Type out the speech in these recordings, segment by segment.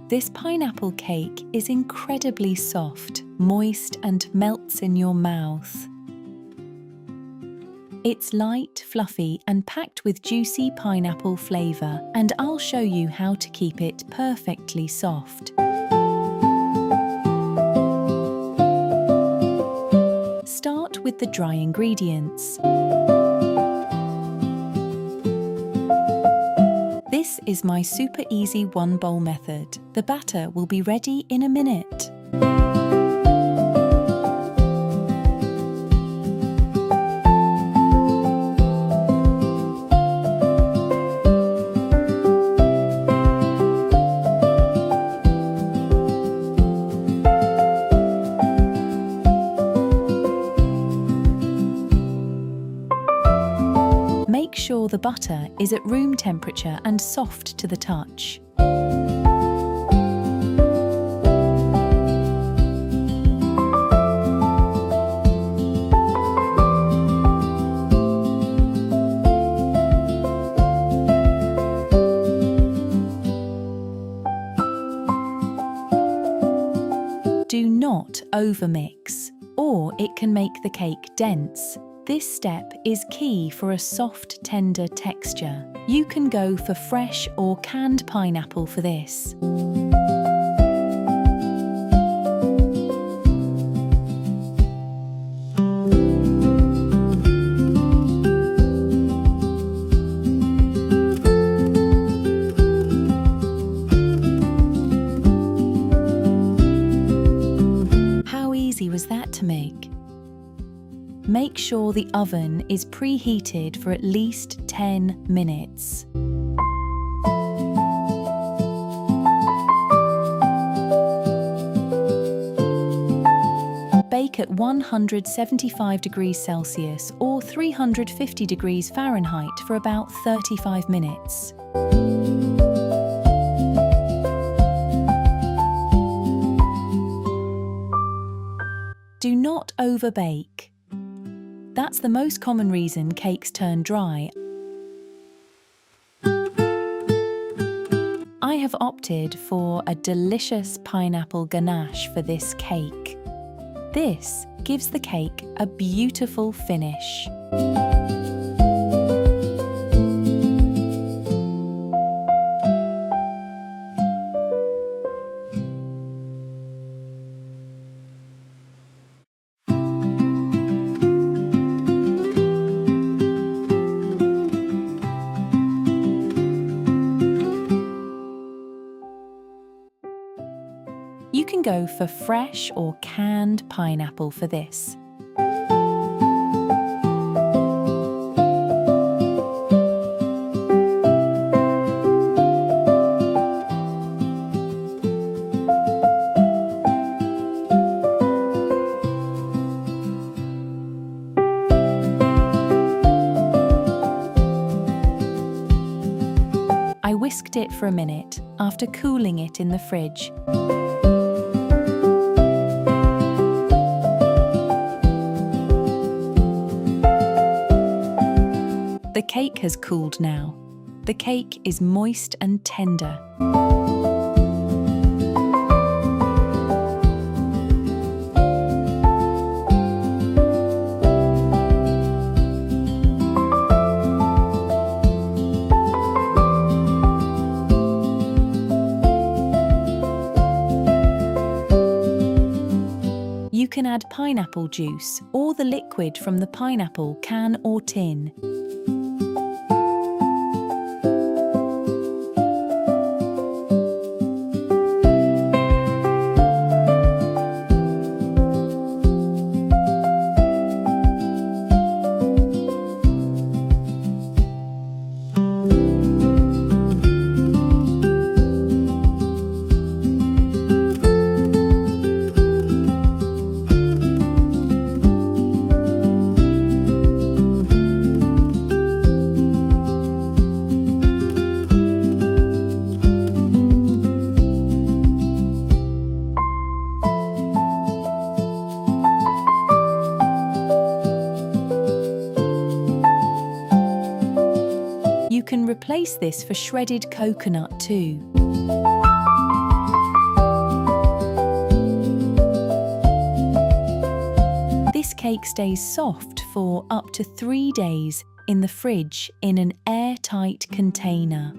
This pineapple cake is incredibly soft, moist, and melts in your mouth. It's light, fluffy, and packed with juicy pineapple flavor, and I'll show you how to keep it perfectly soft. Start with the dry ingredients. This is my super easy one-bowl method. The batter will be ready in a minute. Make sure the butter is at room temperature and soft to the touch. Do not overmix, or it can make the cake dense. This step is key for a soft, tender texture. You can go for fresh or canned pineapple for this. How easy was that to make? Make sure the oven is preheated for at least 10 minutes. Bake at 175 degrees Celsius or 350 degrees Fahrenheit for about 35 minutes. Do not overbake. That's the most common reason cakes turn dry. I have opted for a delicious pineapple ganache for this cake. This gives the cake a beautiful finish. You can go for fresh or canned pineapple for this. I whisked it for a minute after cooling it in the fridge. The cake has cooled now. The cake is moist and tender. You can add pineapple juice or the liquid from the pineapple can or tin. You can replace this for shredded coconut too. cake stays soft for up to 3 days in the fridge in an airtight container.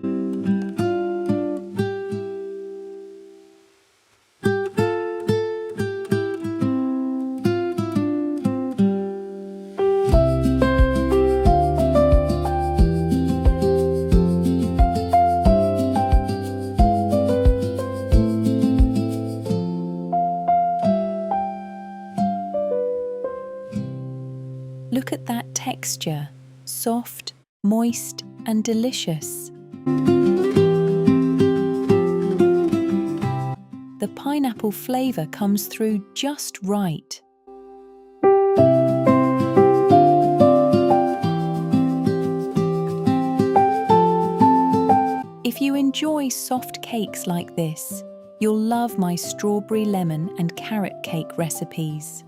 Look at that texture, soft, moist, and delicious. The pineapple flavour comes through just right. If you enjoy soft cakes like this, you'll love my strawberry lemon and carrot cake recipes.